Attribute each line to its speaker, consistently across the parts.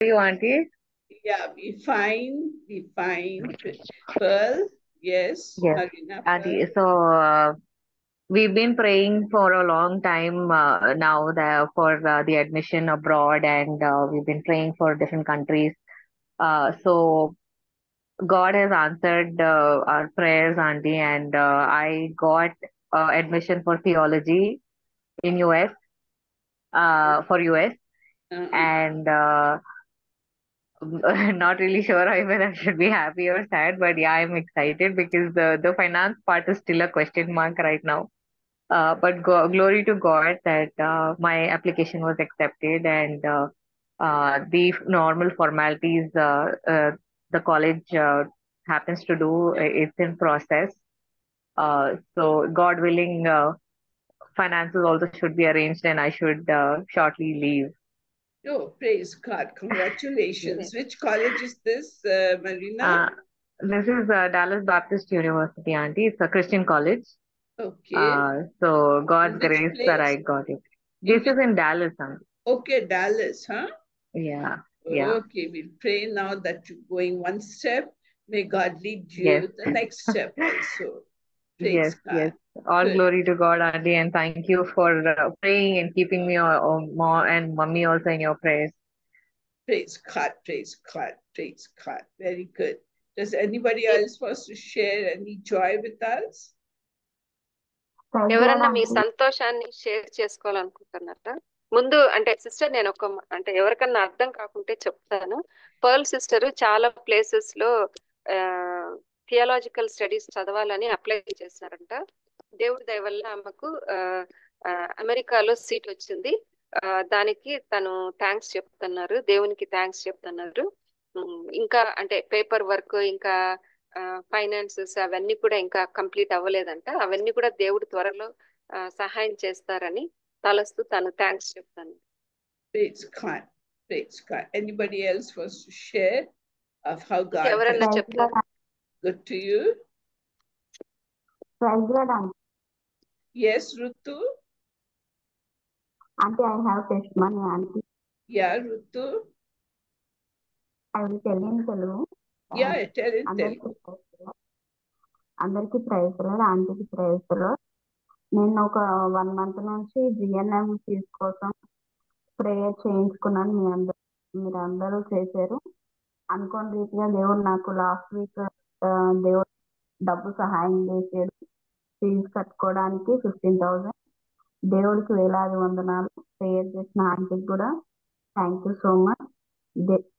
Speaker 1: you, Auntie?
Speaker 2: Yeah, we fine. Pearl, yes,
Speaker 1: Yes,
Speaker 2: Marina
Speaker 1: Auntie.
Speaker 2: Pearl.
Speaker 1: So we've been praying for a long time now for the admission abroad, and we've been praying for different countries. So God has answered our prayers, Auntie, and I got admission for theology in US, for US,
Speaker 2: Uh,
Speaker 1: and not really sure whether I should be happy or sad, but yeah, I'm excited because the finance part is still a question mark right now. But glory to God that my application was accepted, and the normal formalities the college happens to do, it's in process. So God willing, finances also should be arranged, and I should shortly leave.
Speaker 2: oh, praise God.
Speaker 1: Yes.
Speaker 2: Congratulations. Which college is this, Marina?
Speaker 1: Uh, this is Dallas Baptist University, Auntie. It's a Christian college.
Speaker 2: Okay.
Speaker 1: So
Speaker 2: In
Speaker 1: God's
Speaker 2: which
Speaker 1: grace that
Speaker 2: place?
Speaker 1: I got it.
Speaker 2: In
Speaker 1: This
Speaker 2: which?
Speaker 1: is in Dallas, Auntie.
Speaker 2: Okay, Dallas, huh?
Speaker 1: Yeah, yeah,
Speaker 2: Okay, we'll pray now that you're going one step. May God lead
Speaker 1: yes,
Speaker 2: you the next step also.
Speaker 1: yes,
Speaker 2: Praise
Speaker 1: yes.
Speaker 2: God.
Speaker 1: All
Speaker 2: Good.
Speaker 1: glory to God, Auntie, and thank you for praying and keeping me mom and mummy also in your prayers.
Speaker 2: Praise God. Praise God. Praise God. Very good. Does anybody else want to share any joy with us?
Speaker 3: ఎవరన్నా మీ సంతోషాన్ని share చేసుకోవాలనుకుంటున్నారా? ముందు అంటే sister నేను అంటే ఎవరికన్నా అర్థం కాకుంటే చెప్తాను. పర్ల్ సిస్టర్ చాలా ప్లేసెస్ లో థియాలజికల్ స్టడీస్ చదవాలని అప్లై చేశారంట. దేవుడి దయ వల్ల ఆమెకు అమెరికాలో సీట్ వచ్చింది. దానికి తను థ్యాంక్స్ చెప్తున్నారు, దేవునికి థ్యాంక్స్ చెప్తున్నారు. ఇంకా అంటే పేపర్ వర్క్, ఇంకా ఫైనాన్సెస్ అవన్నీ కూడా ఇంకా కంప్లీట్ అవ్వలేదంట. అవన్నీ కూడా దేవుడు త్వరలో సహాయం చేస్తారని తలస్తూ తను థ్యాంక్స్ చెప్తాను.
Speaker 2: Praise God. Praise God. Anybody else wants to share of how God
Speaker 3: ఎవరన్నా
Speaker 2: has
Speaker 3: చెప్తారు?
Speaker 2: been good to you? Yes, Rutu?
Speaker 4: Auntie, I have testimony, Auntie.
Speaker 2: Yeah, Rutu?
Speaker 4: I will tell in Telugu.
Speaker 2: Yeah, tell it.
Speaker 4: అందరికి praise lord, ఆంటీకి praise lord. నేను ఒక 1 month నుంచి GNM fee కోసం prayer చేయించుకున్నాను. మీరు అందరూ చేశారు. అనుకోని రీతిగా దేవుడు నాకు లాస్ట్ వీక్ దేవుడు డబ్బు సహాయం చేశాడు. ఫీజు కట్టుకోవడానికి 15,000. దేవుడికి వేలాది వందనాలు. ప్రేయర్ చేసిన ఆంటీకి కూడా థ్యాంక్ యూ సో మచ్.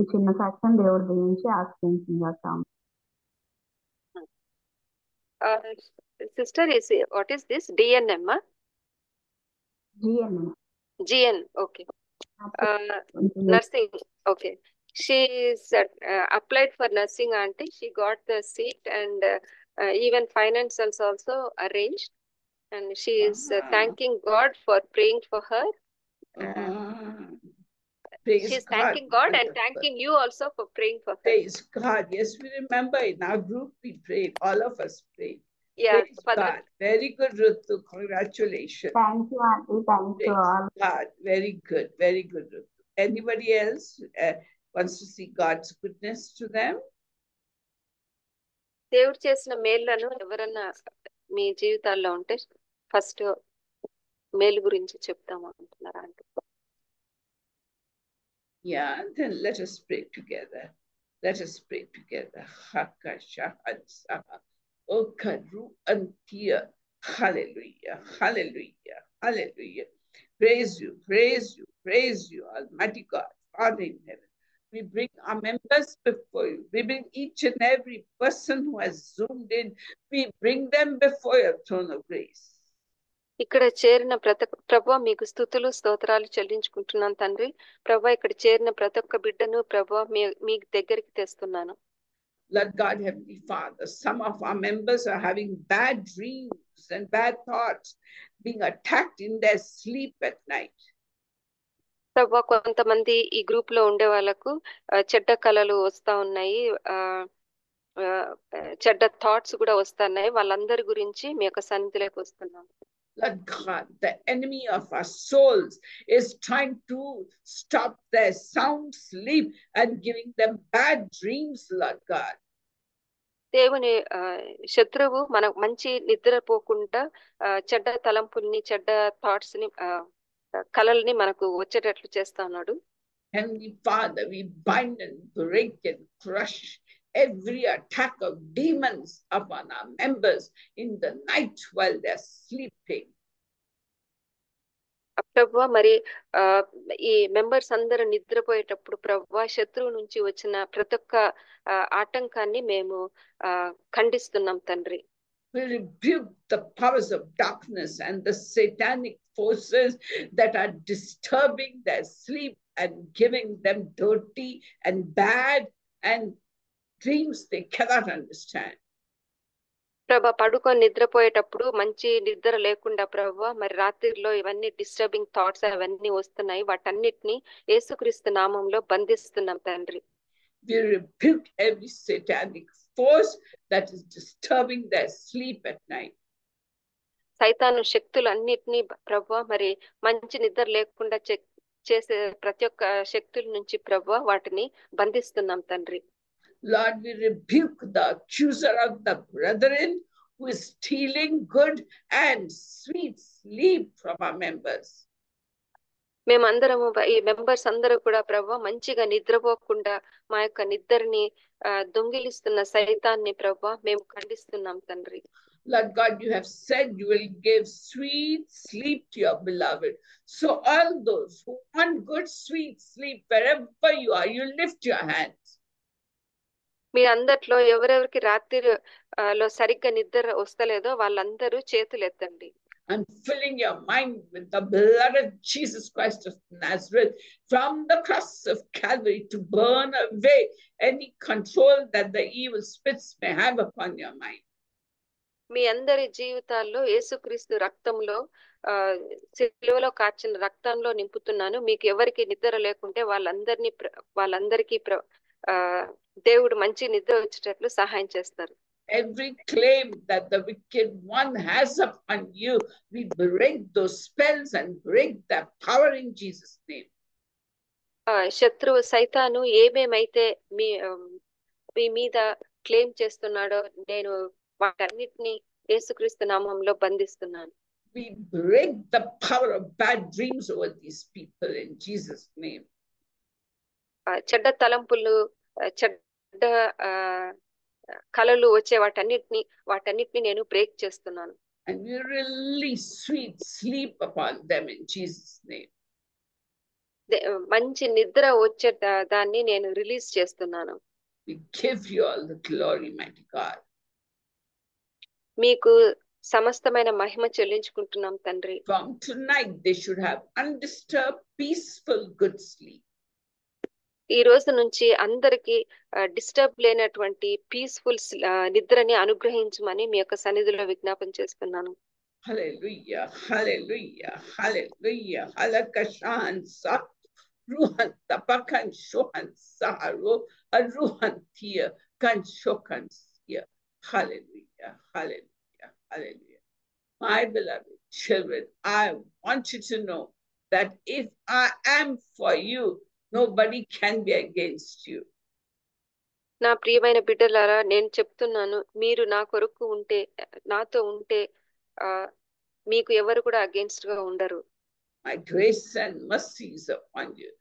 Speaker 4: ఈ చిన్న సాక్ష్యం దేవుడు దీవించి ఆశ్రయించిందాం.
Speaker 3: Sister is what is this? DNM?
Speaker 4: GNM.
Speaker 3: GN, okay. Nursing, okay. She is applied for nursing, auntie. She got the seat, and even financials also arranged, and she is thanking God for praying for her. She's thanking God and thanking you also for praying for her.
Speaker 2: Praise God. Yes, we remember in our group we prayed. All of us prayed.
Speaker 3: Yeah,
Speaker 2: Praise God. Very good, Rutu. Congratulations.
Speaker 4: Thank you, Auntie. Thank you all.
Speaker 2: God. Very good. Very good, Rutu. Anybody else wants to see God's goodness to them?
Speaker 3: దేవుడు చేసిన మేలులను ఎవరన్నా మీ జీవితాల్లో ఉంటే first మేలు గురించి చెప్తాము అంటున్నారా అంటే?
Speaker 2: Yeah, then let us pray together. Let us pray together. Oh, Karu Antia. Hallelujah. Hallelujah. Hallelujah. Praise you, praise you, praise you, Almighty God, Father in heaven. We bring our members before you. We bring each and every person who has zoomed in. We bring them before your throne of grace.
Speaker 3: ఇక్కడ చేరిన ప్రభా మీకు స్తుతులు స్తోత్రాలు చెల్లించుకుంటున్నాను తండ్రి. ప్రభా ఇక్కడ చేరిన ప్రతి ఒక్క బిడ్డను ప్రభా మీ దగ్గరికి తెస్తున్నాను.
Speaker 2: Lord God, Heavenly Father, some of our members are having bad dreams and bad thoughts, being attacked in their sleep at night.
Speaker 3: ప్రభా కొంతమంది ఈ గ్రూప్ లో ఉండే వాళ్ళకు చెడ్డ కళలు వస్తా ఉన్నాయి, చెడ్డ థాట్స్ కూడా వస్తున్నాయి. వాళ్ళందరి గురించి మీ యొక్క సన్నిధిలోకి వస్తున్నాం.
Speaker 2: Lord God, the enemy of our souls is trying to stop their sound sleep and giving them bad dreams, Lord God.
Speaker 3: దేవుని శత్రువు మన మంచి నిద్రపోకుండా చెడ్డ తలంపుల్ని చెడ్డ థాట్స్ ని కలల్ని మనకు వచ్చేటట్లు చేస్తా ఉన్నాడు.
Speaker 2: Heavenly Father, we bind and break and crush every attack of demons upon our members in the night while they're sleeping.
Speaker 3: ప్రభువా, మరి ఈ మెంబర్స్ అందరూ నిద్రపోయేటప్పుడు ప్రభువా, శత్రువు నుంచి వచ్చిన ప్రతి ఒక్క ఆటంకాన్ని మేము ఖండిస్తున్నాం తండ్రి.
Speaker 2: We rebuke the powers of darkness and the satanic forces that are disturbing their sleep and giving them dirty and bad and dreams they cannot understand.
Speaker 3: ప్రభా, పడుకొని నిద్రపోయేటప్పుడు మంచి నిద్ర లేకుండా ప్రభా, మరి రాత్రిలో ఇవన్నీ డిస్టర్బింగ్ థాట్స్ అవన్నీ వస్తున్నాయి. వాటన్నిటిని యేసుక్రీస్తు నామంలో బంధిస్తున్నాం తండ్రి.
Speaker 2: We rebuke every satanic force that is disturbing their sleep at night.
Speaker 3: సైతాను శక్తులు అన్నిటినీ ప్రభా, మరి మంచి నిద్ర లేకుండా చేసే ప్రతి ఒక్క శక్తుల నుంచి ప్రభా వాటిని బంధిస్తున్నాం తండ్రి.
Speaker 2: Lord, we rebuke the accuser of the brethren who is stealing good and sweet sleep from our members.
Speaker 3: మేమందరము ఈ మెంబర్స్ అందరూ కూడా ప్రభా మంచిగా నిద్రపోకుండా మా యొక్క నిద్రని దొంగిలిస్తున్న సైతాన్ని ప్రభా మేము ఖండిస్తున్నాం తండ్రి.
Speaker 2: Lord God, you have said you will give sweet sleep to your beloved. So all those who want good sweet sleep, wherever you are, you lift your hands.
Speaker 3: మీ అందట్లో ఎవరెవరికి రాత్రిలో సరిగ్గా నిద్ర వస్తలేదో వాళ్ళందరూ చేతులు ఎత్తండి.
Speaker 2: And filling your mind with the blood of Jesus Christ of Nazareth from the cross of Calvary to burn away any control that the evil spirits may have upon your mind.
Speaker 3: మీ అందరి జీవితాల్లో యేసుక్రీస్తు రక్తంలో సిలువలో కార్చిన రక్తంలో నింపుతున్నాను. మీకు ఎవరికి నిద్ర లేకుంటే వాళ్ళందరికీ దేవుడు మంచి నిద్ర వచ్చేటట్లు సహాయం చేస్తారు.
Speaker 2: Every claim that the wicked one has upon you, we break those spells and break that power in Jesus' name.
Speaker 3: శత్రువు సైతాను ఏమేమైతే మీ మీద క్లెయిమ్ చేస్తున్నాడో నేను వాటన్నిటిని యేసుక్రీస్తు నామంలో బంధిస్తున్నాను.
Speaker 2: We break the power of bad dreams over these people in Jesus' name.
Speaker 3: చెడ్డ తలంపులు చెడ్డ కలలు వచ్చే వాటన్నిటిని నేను బ్రేక్ చేస్తున్నాను.
Speaker 2: And we release sweet sleep upon them in Jesus' name.
Speaker 3: మంచి నిద్ర వచ్చే దాన్ని నేను రిలీజ్ చేస్తున్నాను.
Speaker 2: We give you all the glory, mighty God.
Speaker 3: మీకు సమస్తమైన మహిమ చెల్లించుకుంటున్నాం తండ్రి.
Speaker 2: From tonight they should have undisturbed, peaceful, good sleep.
Speaker 3: ఈ రోజు నుంచి అందరికి డిస్టర్బ్ లేనటువంటి పీస్ఫుల్ నిద్రని అనుగ్రహించమని మీ యొక్క సన్నిధిలో విజ్ఞాపన చేస్తున్నాను.
Speaker 2: Hallelujah, hallelujah, hallelujah. Halakashan sa ruhan tapakan shohan saharo aruhan tia kan shokan tia. Hallelujah, hallelujah, hallelujah. My beloved children, I want you to know that if I am for you, nobody can be against you.
Speaker 3: నా ప్రియమైన బిడ్డలారా, నేను చెప్తున్నాను, మీరు నా కొరకు ఉంటే, నాతో ఉంటే మీకు ఎవరు కూడా అగేన్స్ట్ గా ఉండరు.
Speaker 2: My grace and mercies upon you.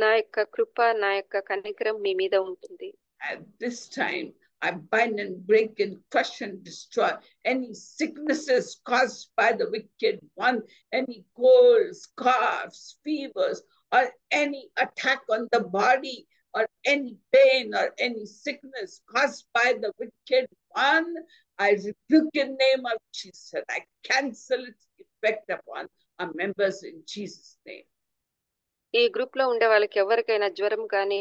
Speaker 3: నా యొక్క కృప, నా యొక్క కనికరం మీ మీద ఉంటుంది.
Speaker 2: At this time, I bind and break and crush and destroy any sicknesses caused by the wicked one, any colds, coughs, fevers, or any attack on the body, or any pain or any sickness caused by the wicked one. I rebuke in the name of Jesus. I cancel its effect upon our members in Jesus' name.
Speaker 3: ఈ group లో ఉండే వాళ్ళకి ఎవరికైనా జ్వరం కానీ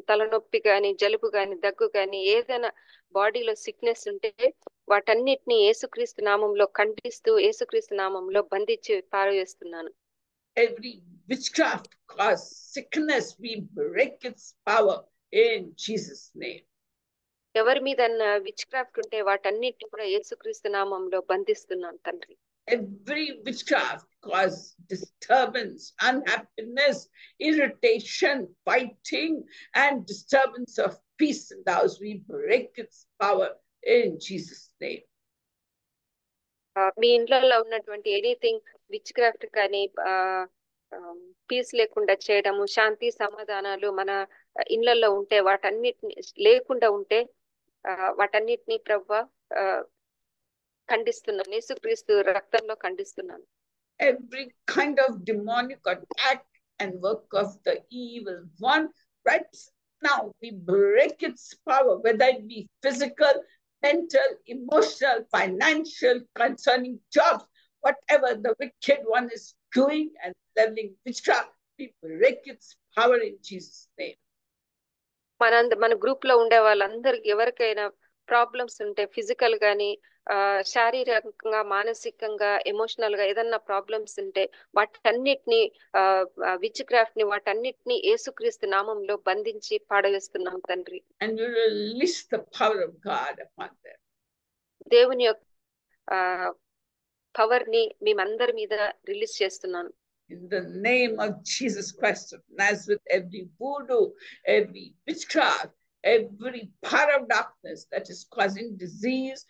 Speaker 3: తలనొప్పి కానీ జలుబు కానీ దగ్గు కానీ ఏదైనా బాడీలో సిక్నెస్ ఉంటే వాటన్నిటిని యేసుక్రీస్తు నామంలో ఖండిస్తూ యేసుక్రీస్తు నామంలో బంధించి పారవేస్తున్నాను.
Speaker 2: Every witchcraft cause sickness, we break its power in Jesus' name.
Speaker 3: ఎవరి మీద విచ్ క్రాఫ్ట్ ఉంటే వాటన్నిటిని కూడా యేసుక్రీస్తు నామంలో బంధిస్తున్నాను తండ్రి.
Speaker 2: Every witchcraft cause disturbance, unhappiness, irritation, fighting, and disturbance of peace in the house. We break its power in Jesus' name.
Speaker 3: మీ ఇంట్లో ఉన్నటువంటి ఎనీథింగ్ విచ్ క్రాఫ్ట్ కానీ పీస్ లేకుండా చేయడము, శాంతి సమాధానాలు మన ఇళ్లలో ఉంటే వాటన్నిటిని లేకుండా ఉంటే వాటన్నిటిని ప్రభువా ఖండిస్తున్నాను, యేసుక్రీస్తు రక్తంలో ఖండిస్తున్నాను.
Speaker 2: Every kind of demonic attack and work of the evil one, right now we break its power, whether it be physical, mental, emotional, financial, concerning jobs, whatever the wicked one is doing and leveling witchcraft, we break its power in Jesus' name.
Speaker 3: మన group లో ఉండే వాళ్ళందరికి ఎవరికైనా problems ఉంటే physical గానీ శారీరకంగా, మానసికంగా, emotional గా ఏదన్నా ప్రాబ్లమ్స్ ఉంటే వాటన్నిటిని విచ్ క్రాఫ్ట్ ని వాటన్నిటిని యేసుక్రీస్తు నామంలో బంధించి పాడవేస్తున్నాం తండ్రి.
Speaker 2: And you release the power of God upon them.
Speaker 3: దేవుని యొక్క పవర్ ని మేమందరి మీద రిలీజ్ చేస్తున్నాను.
Speaker 2: In the name of Jesus Christ of Nazareth, every voodoo, every witchcraft, every power of darkness that is causing disease,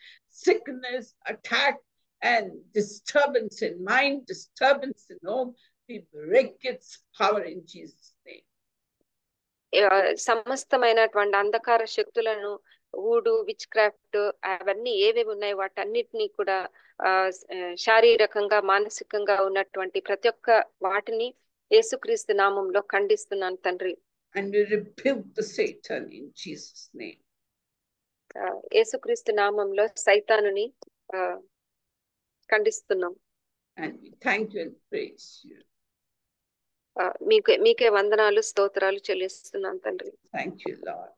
Speaker 2: sickness, attack, and disturbance in mind, disturbance in home, we break its power in Jesus' name.
Speaker 3: సమస్తమైనటువంటి అంధకార శక్తులను, ఊడు, which craft అవన్నీ ఏవేవి ఉన్నాయి వాటన్నిటినీ కూడా శారీరకంగా, మానసికంగా ఉన్నటువంటి ప్రతి ఒక్క వాటిని యేసుక్రీస్తు నామంలో ఖండిస్తున్నాను తండ్రి.
Speaker 2: And we rebuke the Satan in Jesus' name.
Speaker 3: యేసుక్రీస్తు నామంలో సైతానుని ఖండిస్తున్నాం.
Speaker 2: And we thank you and praise you.
Speaker 3: మీకే వందనాలు, స్తోత్రాలు చెల్లిస్తున్నాను తండ్రి.
Speaker 2: Thank you, Lord.